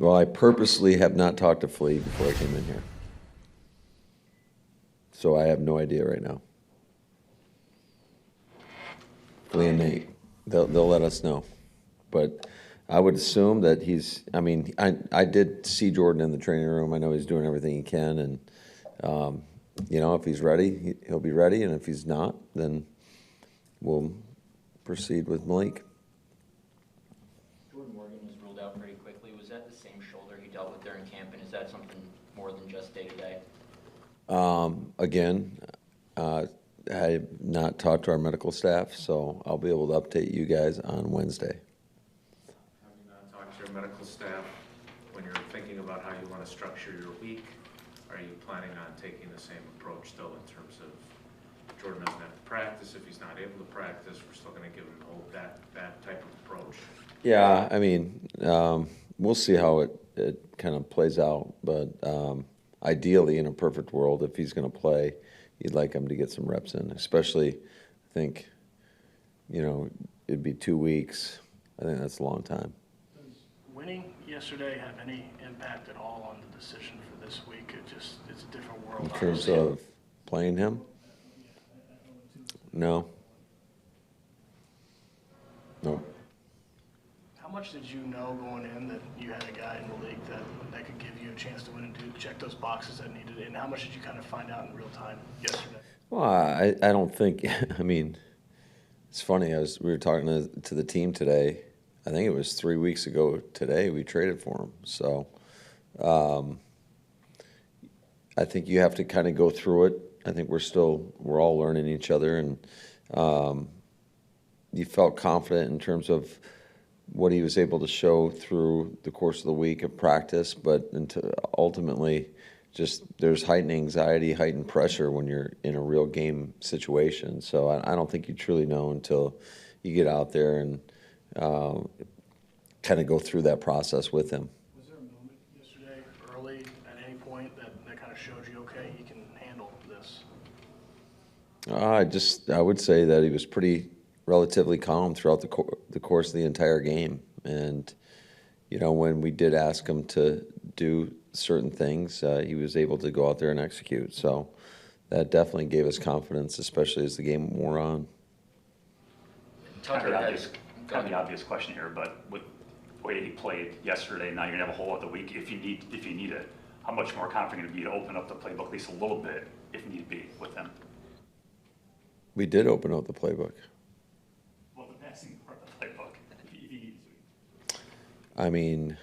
Well, I purposely have not talked to Flea before I came in here. So I have no idea right now. Flea and Nate, they'll let us know. But I would assume that I did see Jordan in the training room. I know he's doing everything he can, and if he's ready, he'll be ready, and if he's not, then we'll proceed with Malik. Jordan Morgan was ruled out pretty quickly. Was that the same shoulder he dealt with during camp, and is that something more than just day-to-day? Again, I have not talked to our medical staff, so I'll be able to update you guys on Wednesday. Have you not talked to your medical staff when you're thinking about how you want to structure your week? Are you planning on taking the same approach still in terms of Jordan doesn't have to practice? If he's not able to practice, we're still going to give him that type of approach? Yeah, we'll see how it kind of plays out, but ideally, in a perfect world, if he's going to play, you'd like him to get some reps in, especially, I think, it'd be 2 weeks. I think that's a long time. Does winning yesterday have any impact at all on the decision for this week? It's a different world. In terms of playing him? No. No. How much did you know going in that you had a guy in the league that could give you a chance to win and check those boxes that needed it? And how much did you kind of find out in real time yesterday? Well, I don't think, it's funny, we were talking to the team today. I think it was 3 weeks ago today we traded for him. So I think you have to kind of go through it. I think we're all learning each other, and you felt confident in terms of what he was able to show through the course of the week of practice, but ultimately just there's heightened anxiety, heightened pressure when you're in a real game situation. So I don't think you truly know until you get out there and kind of go through that process with him. Was there a moment yesterday early at any point that kind of showed you, okay, he can handle this? I would say that he was relatively calm throughout the course of the entire game. And, when we did ask him to do certain things, he was able to go out there and execute. So that definitely gave us confidence, especially as the game wore on. Kind of the obvious question here, but with the way he played yesterday, now you're going to have a whole other week if you need it. How much more confident are you to be to open up the playbook at least a little bit, if need be, with him? We did open up the playbook. Well, the passing part of the playbook, if he needs to.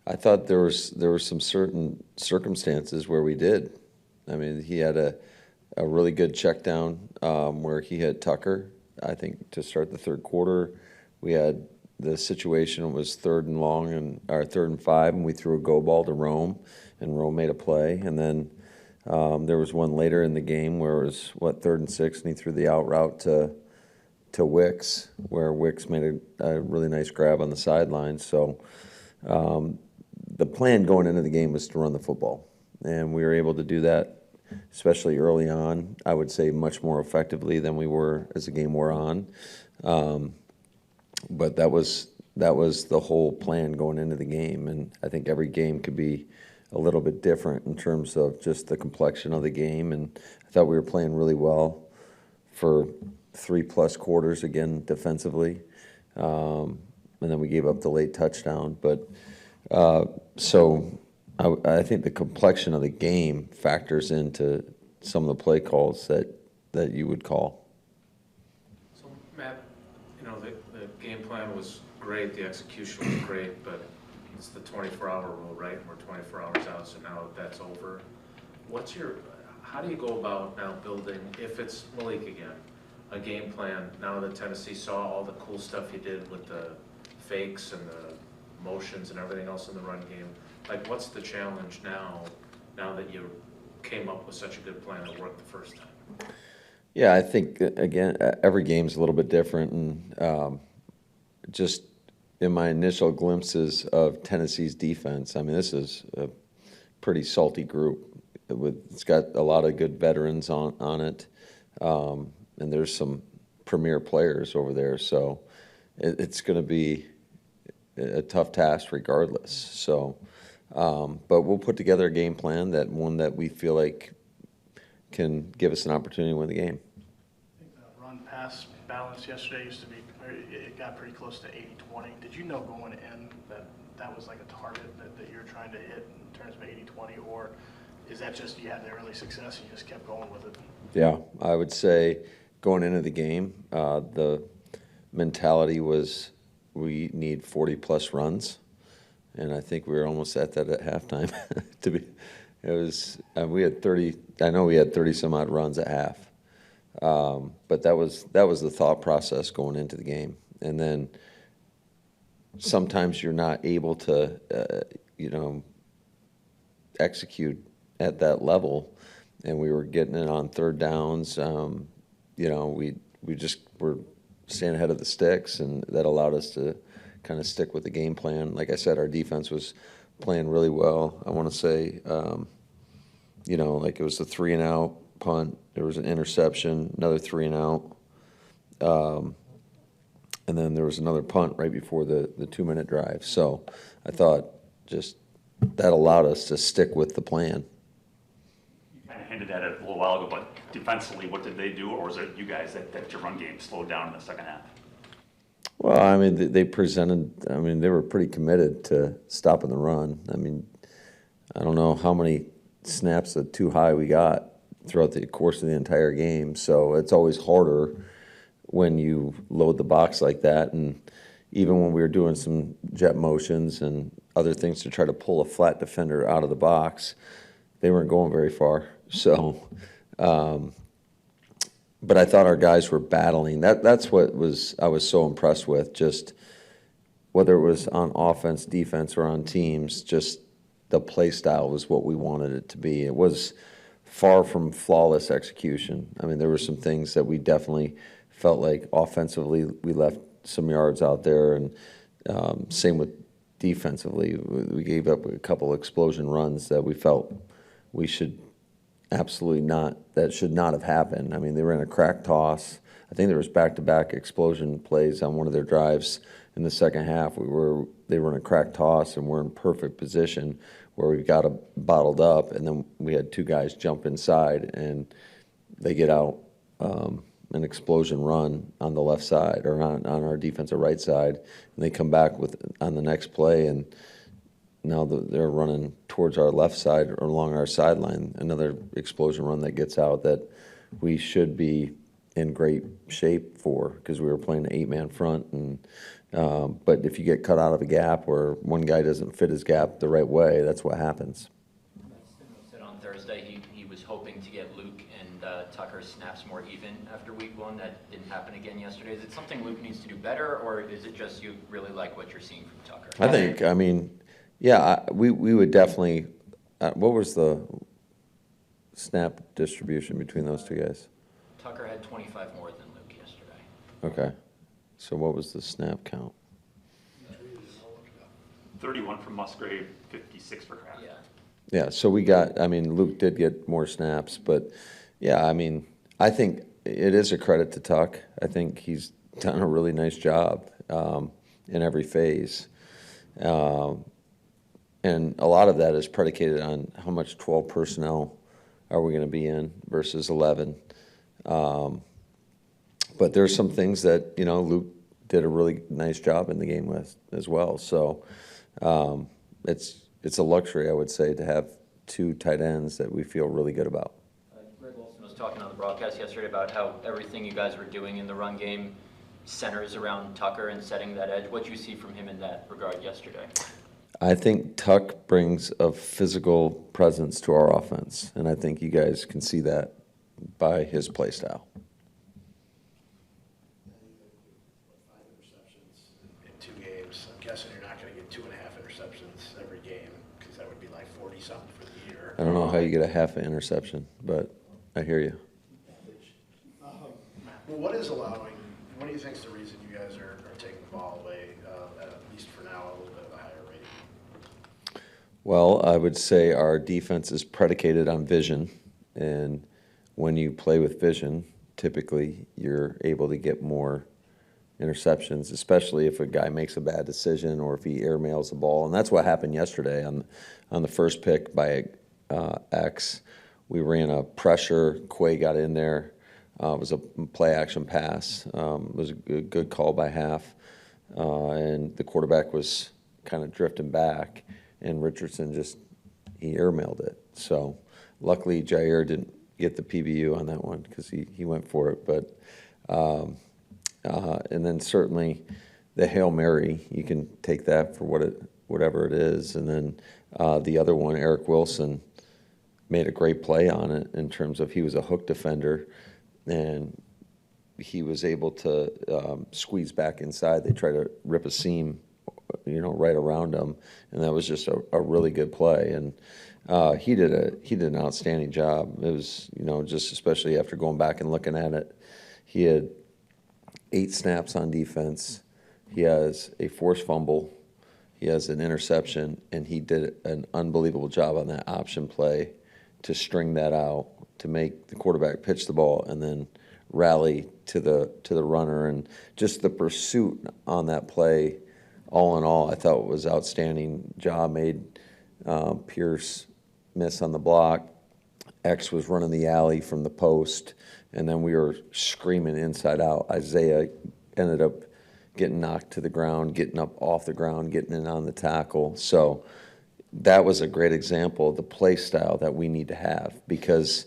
I thought there were some certain circumstances where we did. He had a really good check down where he had Tucker, I think, to start the third quarter. We had the situation, it was 3rd and long, or 3rd and 5, and we threw a go ball to Rome, and Rome made a play. And then there was one later in the game where it was, 3rd and 6, and he threw the out route to Wicks, where Wicks made a really nice grab on the sideline. So the plan going into the game was to run the football, and we were able to do that, especially early on, I would say much more effectively than we were as the game wore on. But that was the whole plan going into the game, and I think every game could be a little bit different in terms of just the complexion of the game, and I thought we were playing really well for 3+ quarters, again, defensively, and then we gave up the late touchdown. But so I think the complexion of the game factors into some of the play calls that you would call. So, Matt, the game plan was great, the execution was great, but it's the 24-hour rule, right? And we're 24 hours out, so now that's over. How do you go about now building, if it's Malik again, a game plan now that Tennessee saw all the cool stuff you did with the fakes and the motions and everything else in the run game? Like, what's the challenge now that you came up with such a good plan that worked the first time? Yeah, I think, again, every game's a little bit different, and just in my initial glimpses of Tennessee's defense, this is a pretty salty group. It's got a lot of good veterans on it, and there's some premier players over there, so it's going to be a tough task regardless. So, but we'll put together a game plan one that we feel like can give us an opportunity to win the game. I think the run-pass balance yesterday used to be, or it got pretty close to 80-20. Did you know going in that was like a target that you're trying to hit in terms of 80-20, or is that just you had the early success and you just kept going with it? Yeah, I would say going into the game, the mentality was we need 40-plus runs, and I think we were almost at that at halftime. We had 30. I know we had 30 some odd runs at half, but that was the thought process going into the game. And then sometimes you're not able to, execute at that level, and we were getting it on third downs. We just were staying ahead of the sticks, and that allowed us to kind of stick with the game plan. Like I said, our defense was playing really well. I want to say, like it was a 3-and-out punt. There was an interception, another 3-and-out. And then there was another punt right before the 2-minute drive. So I thought just that allowed us to stick with the plan. You kind of hinted at it a little while ago, but defensively, what did they do, or was it you guys that your run game slowed down in the second half? Well, I mean, they were pretty committed to stopping the run. I mean, I don't know how many snaps at too high we got throughout the course of the entire game. So it's always harder when you load the box like that. And even when we were doing some jet motions and other things to try to pull a flat defender out of the box, they weren't going very far. So, but I thought our guys were battling. That's what I was so impressed with, just whether it was on offense, defense, or on teams, just the play style was what we wanted it to be. It was far from flawless execution. I mean, there were some things that we definitely felt like offensively we left some yards out there, and same with defensively. We gave up a couple explosion runs that we felt we should absolutely not, that should not have happened. I mean, they were in a crack toss. I think there was back-to-back explosion plays on one of their drives in the second half. They were in a crack toss, and we're in perfect position where we got bottled up, and then we had two guys jump inside, and they get out an explosion run on the left side, or on our defensive right side, and they come back on the next play, and now they're running towards our left side or along our sideline, another explosion run that gets out that we should be in great shape for, because we were playing an 8-man front. And but if you get cut out of a gap or one guy doesn't fit his gap the right way, that's what happens. Said on Thursday he was hoping to get Luke and Tucker snaps more even after week one. That didn't happen again yesterday. Is it something Luke needs to do better, or is it just you really like what you're seeing from Tucker? We would definitely. What was the snap distribution between those two guys? Tucker had 25 more than Luke yesterday. Okay. So what was the snap count? 31 for Musgrave, 56 for Kraft. Yeah. Yeah, so Luke did get more snaps, but I think it is a credit to Tuck. I think he's done a really nice job in every phase. And a lot of that is predicated on how much 12 personnel are we going to be in versus 11. But there's some things that, Luke did a really nice job in the game with as well. So it's a luxury, I would say, to have two tight ends that we feel really good about. Greg Wilson was talking on the broadcast yesterday about how everything you guys were doing in the run game centers around Tucker and setting that edge. What do you see from him in that regard yesterday? I think Tuck brings a physical presence to our offense, and I think you guys can see that by his play style. 5 interceptions in 2 games. I'm guessing you're not going to get 2.5 interceptions every game, because that would be like 40-something for the year. I don't know how you get a half an interception, but I hear you. Well, what do you think is the reason you guys are taking the ball away, at least for now, a little bit of a higher rating? Well, I would say our defense is predicated on vision, and when you play with vision, typically you're able to get more interceptions, especially if a guy makes a bad decision or if he airmails the ball. And that's what happened yesterday on the first pick by X. We ran a pressure. Quay got in there. It was a play-action pass. It was a good call by half. And the quarterback was kind of drifting back, and Richardson he airmailed it. So luckily Jair didn't get the PBU on that one because he went for it. But and then certainly the Hail Mary, you can take that for whatever it is. And then the other one, Eric Wilson, made a great play on it in terms of he was a hook defender, and he was able to squeeze back inside. They tried to rip a seam, right around him, and that was just a really good play. And he did an outstanding job. It was, just especially after going back and looking at it, he had 8 snaps on defense. He has a forced fumble. He has an interception, and he did an unbelievable job on that option play to string that out, to make the quarterback pitch the ball and then rally to the runner. And just the pursuit on that play, all in all, I thought was outstanding job. Made Pierce miss on the block. X was running the alley from the post, and then we were screaming inside out. Isaiah ended up getting knocked to the ground, getting up off the ground, getting in on the tackle. So that was a great example of the play style that we need to have, because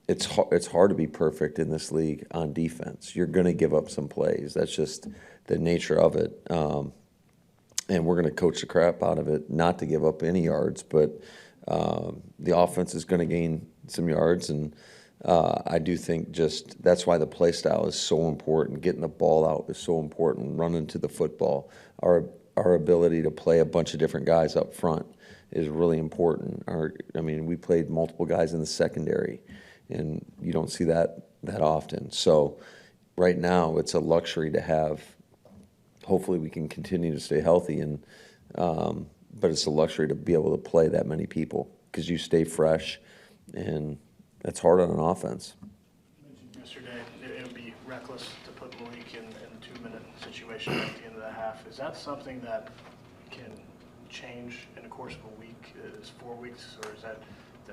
it's hard to be perfect in this league on defense. You're going to give up some plays. That's just the nature of it. And we're going to coach the crap out of it not to give up any yards, but the offense is going to gain some yards. And I do think that's why the play style is so important. Getting the ball out is so important. Running to the football. Our ability to play a bunch of different guys up front is really important. We played multiple guys in the secondary, and you don't see that often. So right now it's a luxury to have. Hopefully we can continue to stay healthy, but it's a luxury to be able to play that many people because you stay fresh, and that's hard on an offense. You mentioned yesterday it would be reckless to put Malik in the 2-minute situation at the end of the half. Is that something that can change in the course of a week? Is 4 weeks, or is that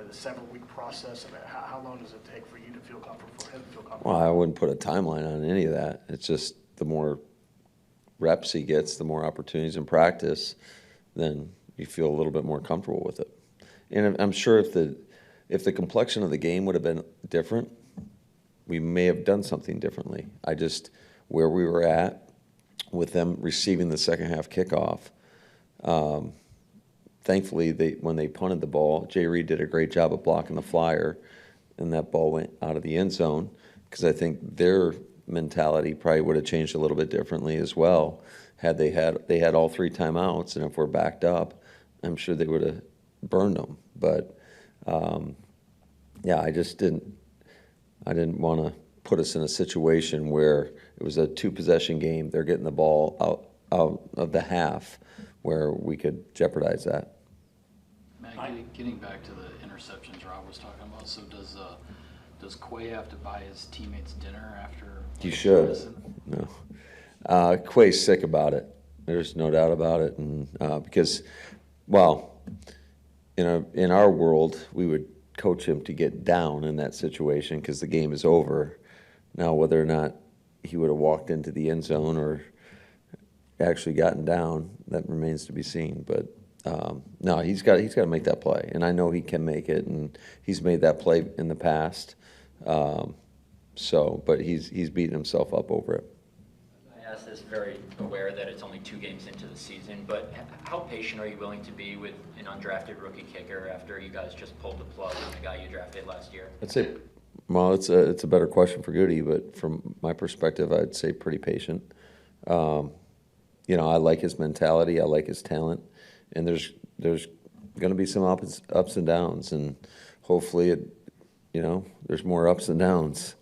the several-week process? How long does it take for you to feel comfortable, for him to feel comfortable? Well, I wouldn't put a timeline on any of that. It's just the more reps he gets, the more opportunities in practice, then you feel a little bit more comfortable with it. And I'm sure if the complexion of the game would have been different, we may have done something differently. Where we were at with them receiving the second half kickoff, thankfully when they punted the ball, Jay Reed did a great job of blocking the flyer, and that ball went out of the end zone, because I think their mentality probably would have changed a little bit differently as well had they had all 3 timeouts, and if we're backed up, I'm sure they would have burned them. But I didn't want to put us in a situation where it was a 2-possession game. They're getting the ball out of the half where we could jeopardize that. Matt, getting back to the interceptions Rob was talking about, so does Quay have to buy his teammates dinner after? He should. No. Quay's sick about it. There's no doubt about it. And because, in our world, we would coach him to get down in that situation because the game is over. Now, whether or not he would have walked into the end zone or actually gotten down, that remains to be seen. But no, he's got to make that play, and I know he can make it, and he's made that play in the past. But he's beating himself up over it. I ask this very aware that it's only 2 games into the season, but how patient are you willing to be with an undrafted rookie kicker after you guys just pulled the plug on the guy you drafted last year? I'd say, it's a better question for Goody, but from my perspective, I'd say pretty patient. I like his mentality, I like his talent, and there's going to be some ups and downs, and hopefully there's more ups and downs.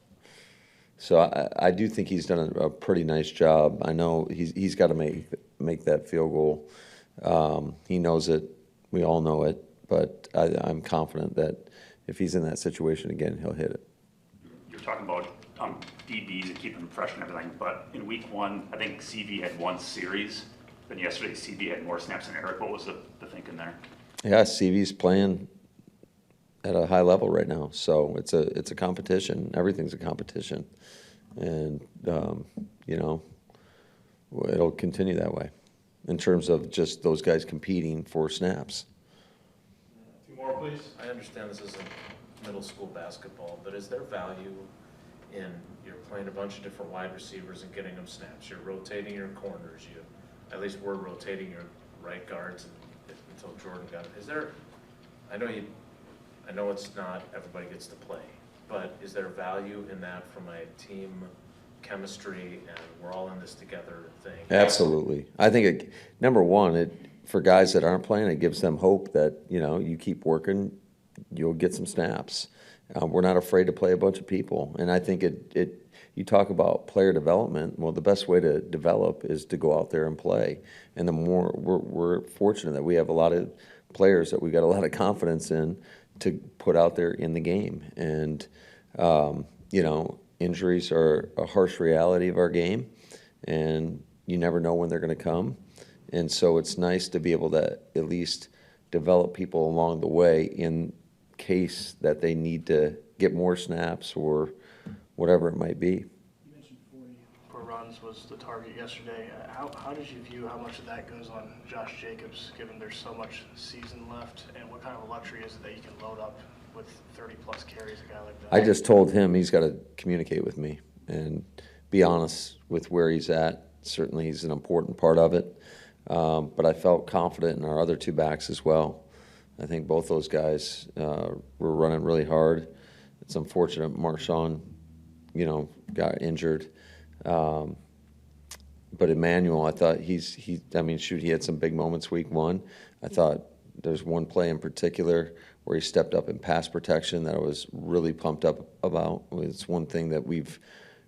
So I do think he's done a pretty nice job. I know he's got to make that field goal. He knows it. We all know it. But I'm confident that if he's in that situation again, he'll hit it. You're talking about DBs and keeping them fresh and everything, but in week 1, I think CV had 1 series. Then yesterday, CV had more snaps than Eric. What was the thinking there? Yeah, CV's playing at a high level right now, so it's a competition. Everything's a competition, and you know, it'll continue that way in terms of just those guys competing for snaps. Two more, please. I understand this isn't middle school basketball, but is there value in you're playing a bunch of different wide receivers and getting them snaps? You're rotating your corners. At least we're rotating your right guards until Jordan got it. Is there? I know it's not everybody gets to play, but is there value in that from a team chemistry and we're all in this together thing? Absolutely. I think number one, for guys that aren't playing, it gives them hope that, you know, you keep working, you'll get some snaps. We're not afraid to play a bunch of people, and I think you talk about player development. Well, the best way to develop is to go out there and play. And the more we're fortunate that we have a lot of players that we got a lot of confidence in to put out there in the game. And you know, injuries are a harsh reality of our game, and you never know when they're going to come. And so it's nice to be able to at least develop people along the way in case that they need to get more snaps or whatever it might be. You mentioned 40 per runs was the target yesterday. How did you view how much of that goes on Josh Jacobs, given there's so much season left, and what kind of a luxury is it that you can load up with 30-plus carries, a guy like that? I just told him he's got to communicate with me and be honest with where he's at. Certainly he's an important part of it, but I felt confident in our other 2 backs as well. I think both those guys were running really hard. It's unfortunate Marshawn, you know, got injured. But Emmanuel, I thought he had some big moments week 1. I thought there's one play in particular where he stepped up in pass protection that I was really pumped up about. It's one thing that we've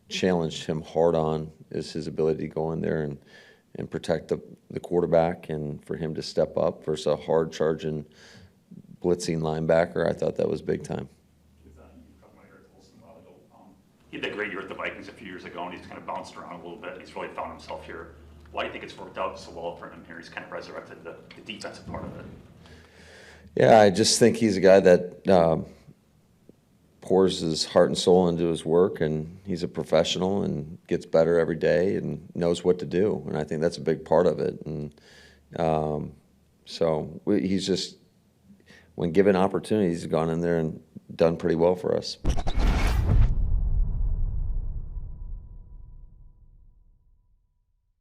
challenged him hard on, is his ability to go in there and protect the quarterback, and for him to step up versus a hard charging blitzing linebacker. I thought that was big time. He had that great year at the Vikings a few years ago, and he's kind of bounced around a little bit. He's really found himself here. Why do you think it's worked out so well for him here? He's kind of resurrected the defensive part of it. Yeah, I just think he's a guy that pours his heart and soul into his work, and he's a professional and gets better every day and knows what to do. And I think that's a big part of it. And he's just, when given opportunities, he's gone in there and done pretty well for us.